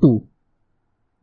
2।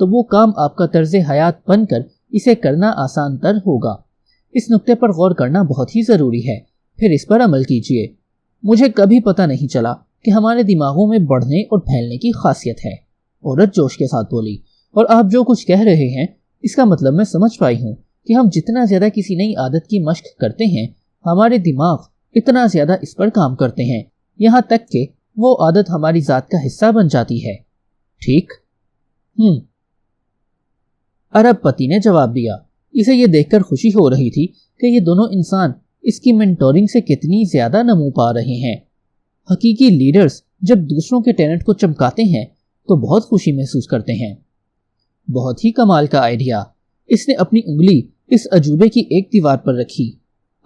تو وہ کام آپ کا طرز حیات بن کر اسے کرنا آسان تر ہوگا۔ اس نقطے پر غور کرنا بہت ہی ضروری ہے، پھر اس پر عمل کیجیے۔ مجھے کبھی پتہ نہیں چلا کہ ہمارے دماغوں میں بڑھنے اور پھیلنے کی خاصیت ہے، عورت جوش کے ساتھ بولی، اور آپ جو کچھ کہہ رہے ہیں اس کا مطلب میں سمجھ پائی ہوں کہ ہم جتنا زیادہ کسی نئی عادت کی مشق کرتے ہیں، ہمارے دماغ اتنا زیادہ اس پر کام کرتے ہیں، یہاں تک کہ وہ عادت ہماری ذات کا حصہ بن جاتی ہے۔ ٹھیک؟ ارب پتی نے جواب دیا۔ اسے یہ دیکھ کر خوشی ہو رہی تھی کہ یہ دونوں انسان اس کی مینٹورنگ سے کتنی زیادہ نمو پا رہے ہیں۔ حقیقی لیڈرز جب دوسروں کے ٹیلنٹ کو چمکاتے ہیں تو بہت خوشی محسوس کرتے ہیں۔ بہت ہی کمال کا آئیڈیا۔ اس نے اپنی انگلی اس عجوبے کی ایک دیوار پر رکھی۔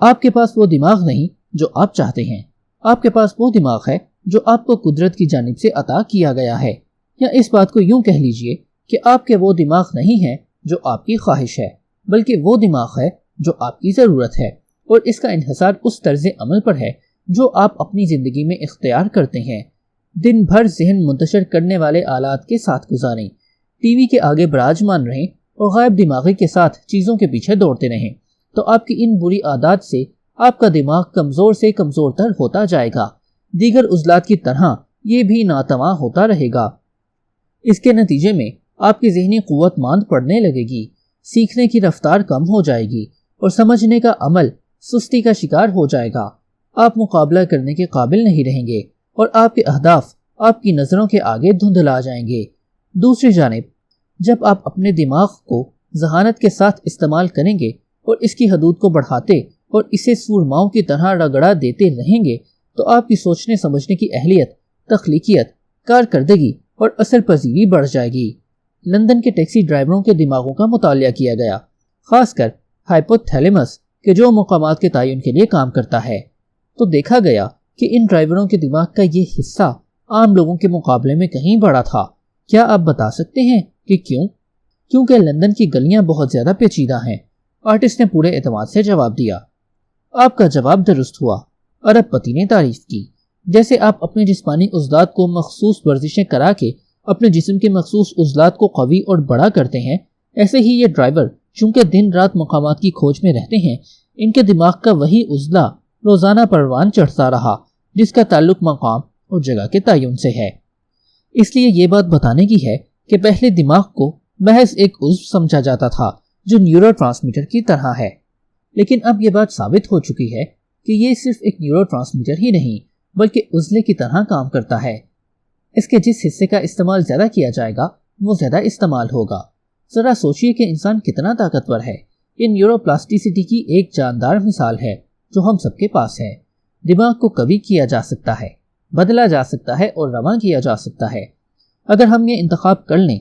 آپ کے پاس وہ دماغ نہیں جو آپ چاہتے ہیں، آپ کے پاس وہ دماغ ہے جو آپ کو قدرت کی جانب سے عطا کیا گیا ہے، یا اس بات کو یوں کہہ لیجئے کہ آپ کے وہ دماغ نہیں ہے جو آپ کی خواہش ہے، بلکہ وہ دماغ ہے جو آپ کی ضرورت ہے، اور اس کا انحصار اس طرز عمل پر ہے جو آپ اپنی زندگی میں اختیار کرتے ہیں۔ دن بھر ذہن منتشر کرنے والے آلات کے ساتھ گزاریں، ٹی وی کے آگے براجمان رہیں اور غائب دماغی کے ساتھ چیزوں کے پیچھے دوڑتے رہیں، تو آپ کی ان بری عادات سے آپ کا دماغ کمزور سے کمزور تر ہوتا جائے گا، دیگر عضلات کی طرح یہ بھی ناتواں ہوتا رہے گا۔ اس کے نتیجے میں آپ کی ذہنی قوت ماند پڑنے لگے گی، سیکھنے کی رفتار کم ہو جائے گی اور سمجھنے کا عمل سستی کا شکار ہو جائے گا۔ آپ مقابلہ کرنے کے قابل نہیں رہیں گے اور آپ کے اہداف آپ کی نظروں کے آگے دھندلا جائیں گے۔ دوسری جانب جب آپ اپنے دماغ کو ذہانت کے ساتھ استعمال کریں گے اور اس کی حدود کو بڑھاتے اور اسے سورماؤں کی طرح رگڑا دیتے رہیں گے تو آپ کی سوچنے سمجھنے کی اہلیت، تخلیقیت، کارکردگی اور اثر پذیری بڑھ جائے گی۔ لندن کے ٹیکسی ڈرائیوروں کے دماغوں کا مطالعہ کیا گیا، خاص کر ہائپوتھیلیمس کے جو مقامات کے تعین کے لیے کام کرتا ہے، تو دیکھا گیا کہ ان ڈرائیوروں کے دماغ کا یہ حصہ عام لوگوں کے مقابلے میں کہیں بڑا تھا۔ کیا آپ بتا سکتے ہیں کہ کیوں؟ کیونکہ لندن کی گلیاں بہت زیادہ پیچیدہ ہیں، آرٹسٹ نے پورے اعتماد سے جواب دیا۔ آپ کا جواب درست ہوا، ارب پتی نے تعریف کی۔ جیسے آپ اپنے جسمانی عضلات کو مخصوص ورزشیں کرا کے اپنے جسم کے مخصوص عضلات کو قوی اور بڑا کرتے ہیں، ایسے ہی یہ ڈرائیور چونکہ دن رات مقامات کی کھوج میں رہتے ہیں، ان کے دماغ کا وہی عضلہ روزانہ پروان چڑھتا رہا جس کا تعلق مقام اور جگہ کے تعین سے ہے۔ اس لیے یہ بات بتانے کی ہے کہ پہلے دماغ کو محض ایک عضو سمجھا جاتا تھا جو نیورو ٹرانسمیٹر کی طرح ہے، لیکن اب یہ بات ثابت ہو چکی ہے کہ یہ صرف ایک نیورو ٹرانسمیٹر ہی نہیں بلکہ عضلے کی طرح کام کرتا ہے۔ اس کے جس حصے کا استعمال زیادہ کیا جائے گا وہ زیادہ استعمال ہوگا۔ ذرا سوچئے کہ انسان کتنا طاقتور ہے۔ یہ نیورو پلاسٹیسٹی کی ایک جاندار مثال ہے جو ہم سب کے پاس ہے۔ دماغ کو کبھی کیا جا سکتا ہے، بدلا جا سکتا ہے اور رواں کیا جا سکتا ہے اگر ہم یہ انتخاب کر لیں۔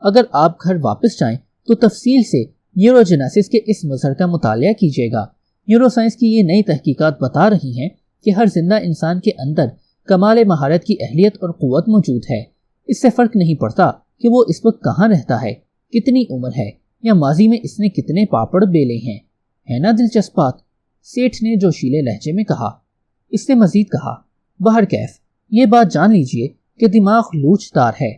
اگر آپ گھر واپس جائیں تو تفصیل سے نیوروجینیسس کے اس مظہر کا مطالعہ کیجیے گا۔ نیورو سائنس کی یہ نئی تحقیقات بتا رہی ہیں کہ ہر زندہ انسان کے اندر کمال مہارت کی اہلیت اور قوت موجود ہے۔ اس سے فرق نہیں پڑتا کہ وہ اس وقت کہاں رہتا ہے، کتنی عمر ہے، یا ماضی میں اس نے کتنے پاپڑ بیلے ہیں۔ ہے نا دلچسپ بات؟ سیٹھ نے جوشیلے لہجے میں کہا۔ اس نے مزید کہا، بہرکیف یہ بات جان لیجئے کہ دماغ لوچ دار ہے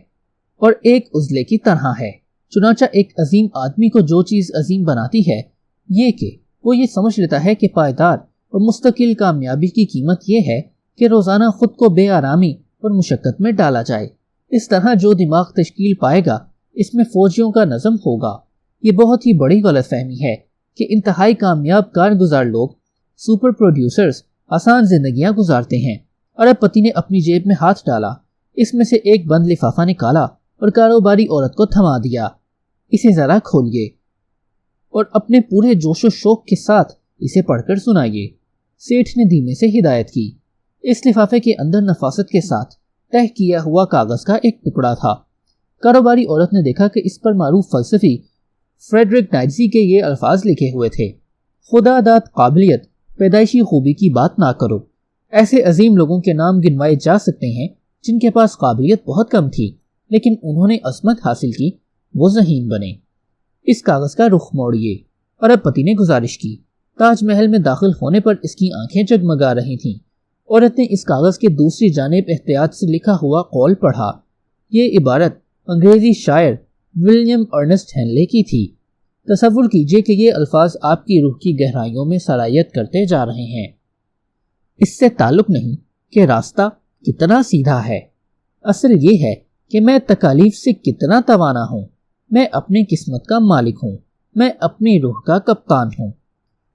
اور ایک عضلے کی طرح ہے۔ چنانچہ ایک عظیم آدمی کو جو چیز عظیم بناتی ہے یہ کہ وہ یہ سمجھ لیتا ہے کہ پائیدار اور مستقل کامیابی کی قیمت یہ ہے کہ روزانہ خود کو بے آرامی اور مشقت میں ڈالا جائے۔ اس طرح جو دماغ تشکیل پائے گا اس میں فوجیوں کا نظم ہوگا۔ یہ بہت ہی بڑی غلط فہمی ہے کہ انتہائی کامیاب کارگزار لوگ، سپر پروڈیوسرز، آسان زندگیاں گزارتے ہیں۔ ارب پتی نے اپنی جیب میں ہاتھ ڈالا، اس میں سے ایک بند لفافہ نکالا اور کاروباری عورت کو تھما دیا۔ اسے ذرا کھولیے اور اپنے پورے جوش و شوق کے ساتھ اسے پڑھ کر سنائیے، سیٹھ نے دھیمے سے ہدایت کی۔ اس لفافے کے اندر نفاست کے ساتھ تہہ کیا ہوا کاغذ کا ایک ٹکڑا تھا۔ کاروباری عورت نے دیکھا کہ اس پر معروف فلسفی فریڈرک نائٹزی کے یہ الفاظ لکھے ہوئے تھے، خدا داد قابلیت پیدائشی خوبی کی بات نہ کرو۔ ایسے عظیم لوگوں کے نام گنوائے جا سکتے ہیں جن کے پاس قابلیت بہت کم تھی لیکن انہوں نے عظمت حاصل کی، وہ ذہین بنے۔ اس کاغذ کا رخ موڑیے، ارب پتی نے گزارش کی۔ تاج محل میں داخل ہونے پر اس کی آنکھیں جگمگا رہی تھیں۔ عورت نے اس کاغذ کے دوسری جانب احتیاط سے لکھا ہوا قول پڑھا۔ یہ عبارت انگریزی شاعر ولیم ارنسٹ ہینلے کی تھی۔ تصور کیجئے کہ یہ الفاظ آپ کی روح کی گہرائیوں میں سرایت کرتے جا رہے ہیں۔ اس سے تعلق نہیں کہ راستہ کتنا سیدھا ہے، اصل یہ ہے کہ میں تکالیف سے کتنا توانا ہوں۔ میں اپنی قسمت کا مالک ہوں، میں اپنی روح کا کپتان ہوں۔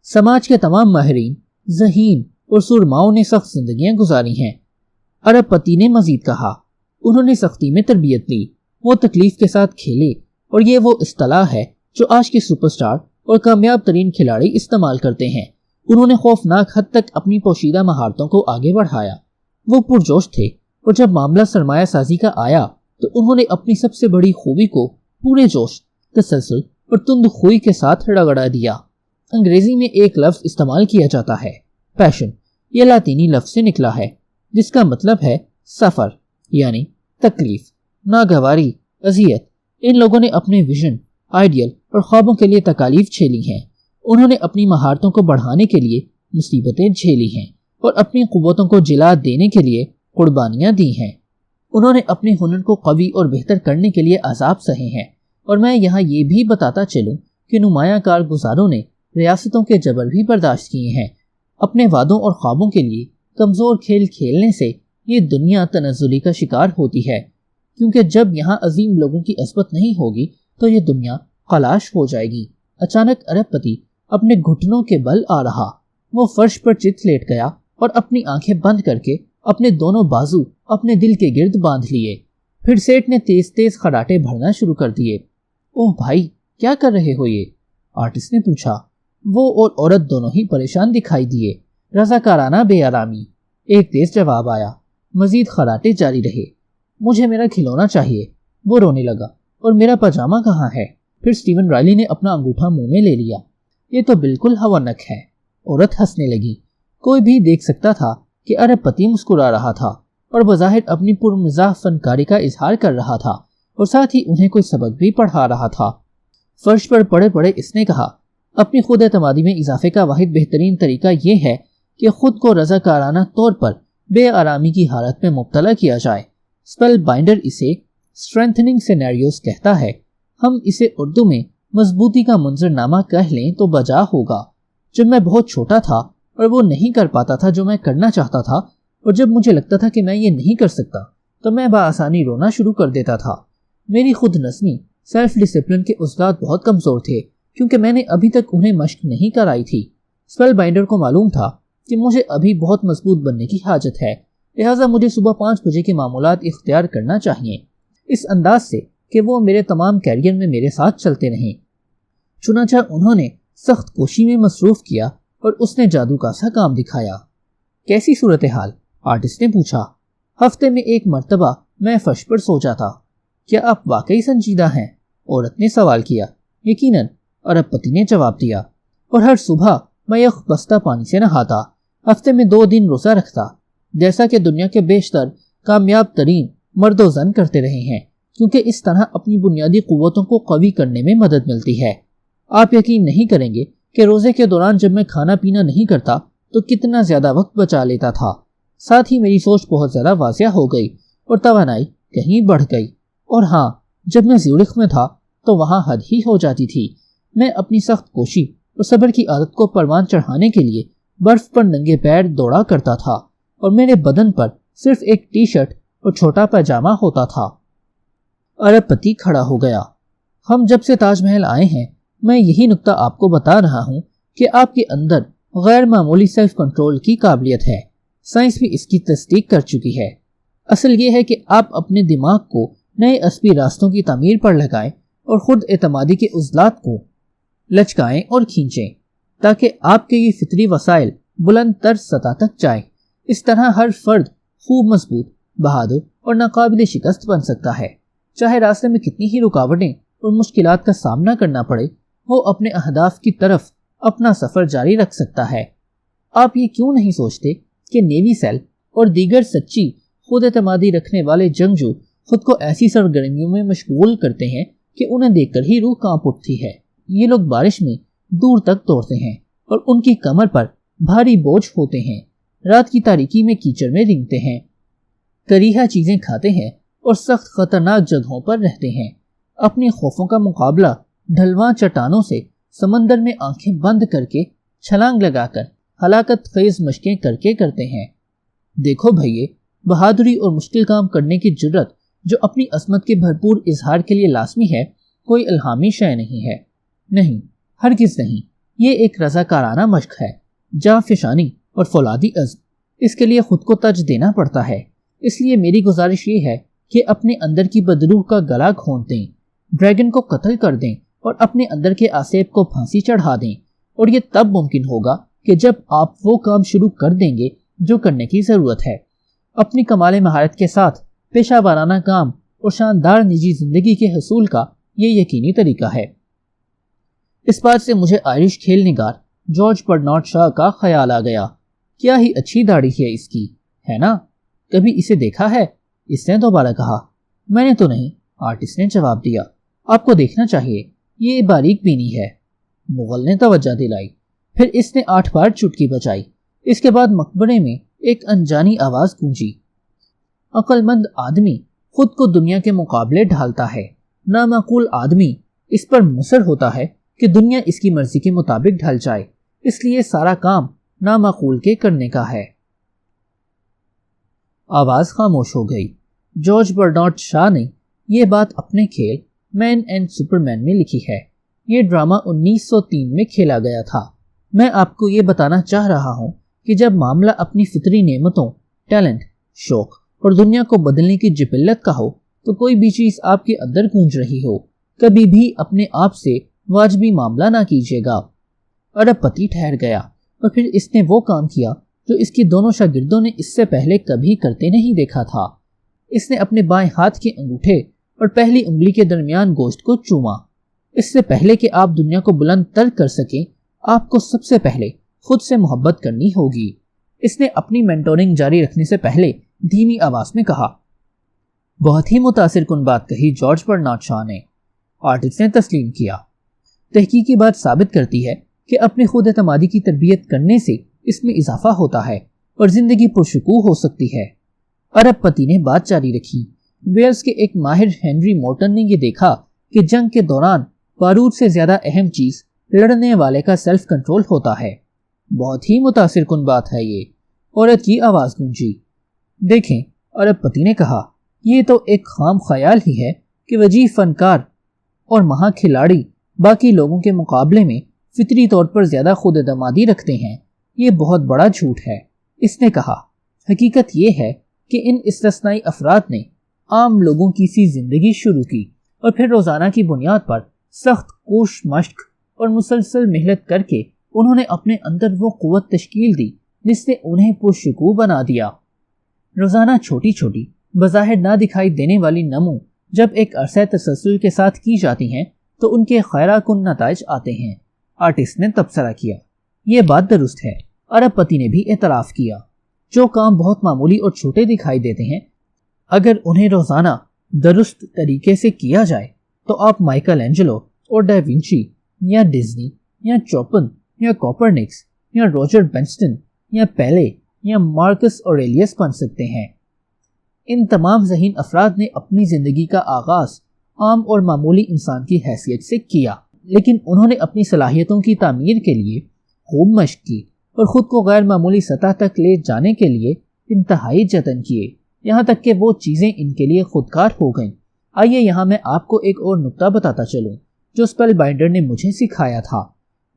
سماج کے تمام ماہرین، ذہین اور سرماؤں نے سخت زندگیاں گزاری ہیں، ارب پتی نے مزید کہا۔ انہوں نے سختی میں تربیت لی، وہ تکلیف کے ساتھ کھیلے، اور یہ وہ اصطلاح ہے جو آج کے سپر سٹار اور کامیاب ترین کھلاڑی استعمال کرتے ہیں۔ انہوں نے خوفناک حد تک اپنی پوشیدہ مہارتوں کو آگے بڑھایا۔ وہ پرجوش تھے، اور جب معاملہ سرمایہ سازی کا آیا تو انہوں نے اپنی سب سے بڑی خوبی کو پورے جوش، تسلسل اور تند خوئی کے ساتھ رگڑا دیا۔ انگریزی میں ایک لفظ استعمال کیا جاتا ہے، پیشن۔ یہ لاطینی لفظ سے نکلا ہے، جس کا مطلب ہے سفر، یعنی تکلیف، ناگواری، اذیت۔ ان لوگوں نے اپنے ویژن، آئیڈیل اور خوابوں کے لیے تکالیف جھیلی ہیں۔ انہوں نے اپنی مہارتوں کو بڑھانے کے لیے مصیبتیں جھیلی ہیں، اور اپنی قوتوں کو جلا دینے کے لیے قربانیاں دی ہیں۔ انہوں نے اپنے ہنر کو قوی اور بہتر کرنے کے لیے عذاب سہے ہیں، اور میں یہاں یہ بھی بتاتا چلوں کہ نمایاں کارگزاروں نے ریاستوں کے جبر بھی برداشت کیے ہیں۔ اپنے وعدوں اور خوابوں کے لیے کمزور کھیل کھیلنے سے یہ دنیا تنزلی کا شکار ہوتی ہے، کیونکہ جب یہاں عظیم لوگوں کی عصمت نہیں ہوگی تو یہ دنیا خلاش ہو جائے گی۔ اچانک ارب پتی اپنے گھٹنوں کے بل آ رہا۔ وہ فرش پر چت لیٹ گیا اور اپنی آنکھیں بند کر کے اپنے دونوں بازو اپنے دل کے گرد باندھ لیے۔ پھر سیٹ نے تیز تیز خراٹے بھرنا شروع کر دیے۔ اوہ بھائی، کیا کر رہے ہو یہ؟ آرٹسٹ نے پوچھا۔ وہ اور عورت دونوں ہی پریشان دکھائی دیے۔ رضاکارانہ بے آرامی، ایک تیز جواب آیا۔ مزید خراٹے جاری رہے۔ مجھے میرا کھلونا چاہیے، وہ رونے لگا۔ اور میرا پاجامہ کہاں ہے؟ پھر سٹیون رائلی نے اپنا انگوٹھا منہ میں لے لیا۔ یہ تو بالکل ہونک ہے۔ عورت ہنسنے لگی۔ کوئی بھی دیکھ سکتا تھا کہ ارب پتی مسکرا رہا تھا اور بظاہر اپنی پرمزاح فنکاری کا اظہار کر رہا تھا، اور ساتھ ہی انہیں کوئی سبق بھی پڑھا رہا تھا۔ فرش پر پڑے پڑے اس نے کہا، اپنی خود اعتمادی میں اضافے کا واحد بہترین طریقہ یہ ہے کہ خود کو رضاکارانہ طور پر بے آرامی کی حالت میں مبتلا کیا جائے۔ اسپیل بائنڈر اسے اسٹرینتھننگ سینیریوز کہتا ہے۔ ہم اسے اردو میں مضبوطی کا منظرنامہ کہہ لیں تو بجا ہوگا۔ جب میں بہت چھوٹا تھا اور وہ نہیں کر پاتا تھا جو میں کرنا چاہتا تھا، اور جب مجھے لگتا تھا کہ میں یہ نہیں کر سکتا، تو میں بآسانی رونا شروع کر دیتا تھا۔ میری خود نظمی، سیلف ڈسپلن کے عضلات بہت کمزور تھے، کیونکہ میں نے ابھی تک انہیں مشق نہیں کرائی تھی۔ اسپیل بائنڈر کو معلوم تھا کہ مجھے ابھی بہت مضبوط بننے کی حاجت ہے، لہٰذا مجھے صبح 5 بجے کے معمولات اختیار کرنا چاہیے، اس انداز سے کہ وہ میرے تمام کیریئر میں میرے ساتھ چلتے رہیں۔ چنانچہ انہوں نے سخت کوشی میں مصروف کیا اور اس نے جادو کا سا کام دکھایا۔ کیسی صورتحال؟ آرٹسٹ نے پوچھا۔ ہفتے میں 1 مرتبہ میں فرش پر سو جاتا۔ کیا آپ واقعی سنجیدہ ہیں؟ عورت نے سوال کیا۔ یقیناً، ارب پتی نے جواب دیا۔ اور ہر صبح میں یخ بستہ پانی سے نہاتا، ہفتے میں 2 دن روزہ رکھتا، جیسا کہ دنیا کے بیشتر کامیاب ترین مرد و زن کرتے رہے ہیں، کیونکہ اس طرح اپنی بنیادی قوتوں کو قوی کرنے میں مدد ملتی ہے۔ آپ یقین نہیں کریں گے کہ روزے کے دوران جب میں کھانا پینا نہیں کرتا تو کتنا زیادہ وقت بچا لیتا تھا۔ ساتھ ہی میری سوچ بہت زیادہ واضح ہو گئی اور توانائی کہیں بڑھ گئی۔ اور ہاں، جب میں زیورخ میں تھا تو وہاں حد ہی ہو جاتی تھی۔ میں اپنی سخت کوشی اور صبر کی عادت کو پروان چڑھانے کے لیے برف پر ننگے پیر دوڑا کرتا تھا، اور میرے بدن پر صرف ایک ٹی شرٹ اور چھوٹا پاجامہ ہوتا تھا۔ ارب پتی کھڑا ہو گیا۔ ہم جب سے تاج محل آئے ہیں، میں یہی نکتہ آپ کو بتا رہا ہوں کہ آپ کے اندر غیر معمولی سیلف کنٹرول کی قابلیت ہے۔ سائنس بھی اس کی تصدیق کر چکی ہے۔ اصل یہ ہے کہ آپ اپنے دماغ کو نئے عصبی راستوں کی تعمیر پر لگائیں اور خود اعتمادی کے عضلات کو لچکائیں اور کھینچیں، تاکہ آپ کے یہ فطری وسائل بلند تر سطح تک جائیں۔ اس طرح ہر فرد خوب مضبوط، بہادر اور ناقابل شکست بن سکتا ہے۔ چاہے راستے میں کتنی ہی رکاوٹیں اور مشکلات کا سامنا کرنا پڑے، وہ اپنے اہداف کی طرف اپنا سفر جاری رکھ سکتا ہے۔ آپ یہ کیوں نہیں سوچتے کہ نیوی سیل اور دیگر سچی خود اعتمادی رکھنے والے جنگجو خود کو ایسی سرگرمیوں میں مشغول کرتے ہیں کہ انہیں دیکھ کر ہی روح کانپ اٹھتی ہے۔ یہ لوگ بارش میں دور تک دوڑتے ہیں اور ان کی کمر پر بھاری بوجھ ہوتے ہیں، رات کی تاریکی میں کیچڑ میں رینگتے ہیں، کریہا چیزیں کھاتے ہیں اور سخت خطرناک جگہوں پر رہتے ہیں۔ اپنی خوفوں کا مقابلہ ڈھلواں چٹانوں سے سمندر میں آنکھیں بند کر کے چھلانگ لگا کر ہلاکت خیز مشقیں کر کے کرتے ہیں۔ دیکھو بھئیے، بہادری اور مشکل کام کرنے کی جرت جو اپنی عظمت کے بھرپور اظہار کے لیے لازمی ہے، کوئی الہامی شے نہیں ہے، نہیں، ہرگز نہیں۔ یہ ایک رضاکارانہ مشق ہے، جاں فشانی اور فولادی عزم۔ اس کے لیے خود کو ترج دینا پڑتا ہے۔ اس لیے میری گزارش یہ ہے کہ اپنے اندر کی بدروح کا گلا گھونٹ دیں، ڈریگن کو قتل کر دیں اور اپنے اندر کے آسیب کو پھانسی چڑھا دیں، اور یہ تب ممکن ہوگا کہ جب آپ وہ کام شروع کر دیں گے جو کرنے کی ضرورت ہے۔ اپنی کمال مہارت کے ساتھ پیشہ ورانہ کام اور شاندار نجی زندگی کے حصول کا یہ یقینی طریقہ ہے۔ اس بات سے مجھے آئرش کھیل نگار جارج برنارڈ شاہ کا خیال آ گیا۔ کیا ہی اچھی داڑھی ہے اس کی، ہے نا؟ کبھی اسے دیکھا ہے؟ اس نے دوبارہ کہا۔ میں نے تو نہیں، آرٹسٹ نے جواب دیا۔ آپ کو دیکھنا چاہیے، یہ باریک بینی ہے۔ مغل نے توجہ دلائی۔ پھر اس نے 8 بار چٹکی بجائی۔ اس کے بعد مقبرے میں ایک انجانی آواز گونجی۔ عقل مند آدمی خود کو دنیا کے مقابلے ڈھالتا ہے، نامعقول آدمی اس پر مصر ہوتا ہے کہ دنیا اس کی مرضی کے مطابق ڈھل جائے، اس لیے سارا کام نامعقول کے کرنے کا ہے۔ آواز خاموش ہو گئی۔ جارج برنارڈ شاہ نے یہ بات اپنے کھیل مین اینڈ سپر مین میں لکھی ہے۔ یہ ڈرامہ 1903 میں کھیلا گیا تھا۔ میں آپ کو یہ بتانا چاہ رہا ہوں کہ جب معاملہ اپنی فطری نعمتوں، ٹیلنٹ، شوق اور دنیا کو بدلنے کی جبلت کا ہو تو کوئی بھی چیز آپ کے اندر گونج رہی ہو، کبھی بھی اپنے آپ سے واجبی معاملہ نہ کیجیے گا۔ ارب پتی ٹھہر گیا اور پھر اس نے وہ کام کیا جو اس کی دونوں شاگردوں نے اس سے پہلے کبھی کرتے نہیں دیکھا تھا۔ اس نے اپنے بائیں ہاتھ کے انگوٹھے اور پہلی انگلی کے درمیان گوشت کو چوما۔ اس سے پہلے کہ آپ دنیا کو بلند تر کر سکیں، آپ کو سب سے پہلے خود سے محبت کرنی ہوگی۔ اس نے اپنی مینٹورنگ جاری رکھنے سے پہلے دھیمی آواز میں کہا۔ بہت ہی متاثر کن بات کہی جارج برنارڈ شاہ نے، آرٹسٹ نے تسلیم کیا۔ تحقیقی بات ثابت کرتی ہے کہ اپنے خود اعتمادی کی تربیت کرنے سے اس میں اضافہ ہوتا ہے اور زندگی پرسکون ہو سکتی ہے۔ ارب پتی نے بات جاری رکھی۔ ویلز کے ایک ماہر ہنری مورٹن نے یہ دیکھا کہ جنگ کے دوران بارود سے زیادہ اہم چیز لڑنے والے کا سیلف کنٹرول ہوتا ہے۔ بہت ہی متاثر کن بات ہے یہ، عورت کی آواز گونجی۔ دیکھیں، ارب پتی نے کہا، یہ تو ایک خام خیال ہی ہے کہ وجیح فنکار اور مہا کھلاڑی باقی لوگوں کے مقابلے میں فطری طور پر زیادہ خود اعتمادی رکھتے ہیں۔ یہ بہت بڑا جھوٹ ہے۔ اس نے کہا، حقیقت یہ ہے کہ ان استثنائی افراد نے عام لوگوں کی سی زندگی شروع کی اور پھر روزانہ کی بنیاد پر سخت کوش مشق اور مسلسل محنت کر کے انہوں نے اپنے اندر وہ قوت تشکیل دی جس نے انہیں پرشکوہ بنا دیا۔ روزانہ چھوٹی چھوٹی بظاہر نہ دکھائی دینے والی نمو جب ایک عرصہ تسلسل کے ساتھ کی جاتی ہیں تو ان کے خیرہ کن نتائج آتے ہیں۔ آرٹسٹ نے تبصرہ کیا۔ یہ بات درست ہے۔ ارب پتی نے بھی اعتراف کیا۔ جو کام بہت معمولی اور چھوٹے دکھائی دیتے ہیں، اگر انہیں روزانہ درست طریقے سے کیا جائے تو آپ مائیکل اینجلو اور ڈا وینچی یا ڈزنی یا چوپن یا کوپرنکس یا روجر بینسٹن یا پیلے یا مارکس اوریلیس بن سکتے ہیں۔ ان تمام ذہین افراد نے اپنی زندگی کا آغاز عام اور معمولی انسان کی حیثیت سے کیا، لیکن انہوں نے اپنی صلاحیتوں کی تعمیر کے لیے خوب مشق کی اور خود کو غیر معمولی سطح تک لے جانے کے لیے انتہائی جتن کیے، یہاں تک کہ وہ چیزیں ان کے لیے خودکار ہو گئیں۔ آئیے یہاں میں آپ کو ایک اور نکتہ بتاتا چلوں جو اسپیل بائنڈر نے مجھے سکھایا تھا۔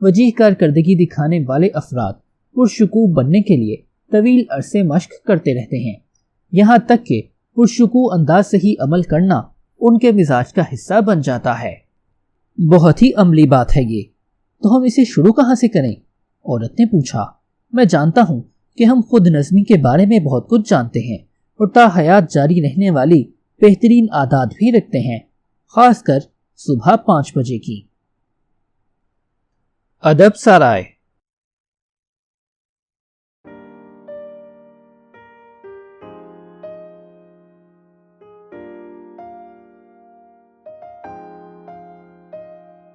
وجیح کارکردگی دکھانے والے افراد پرشکوہ بننے کے لیے طویل عرصے مشق کرتے رہتے ہیں، یہاں تک کہ پرشکوہ انداز سے ہی عمل کرنا ان کے مزاج کا حصہ بن جاتا ہے۔ بہت ہی عملی بات ہے یہ، تو ہم اسے شروع کہاں سے کریں؟ عورت نے پوچھا۔ میں جانتا ہوں کہ ہم خود نظمی کے بارے میں بہت کچھ جانتے ہیں اور تا حیات جاری رہنے والی بہترین عادات بھی رکھتے ہیں، خاص کر صبح 5 بجے کی۔ ادب سرائے۔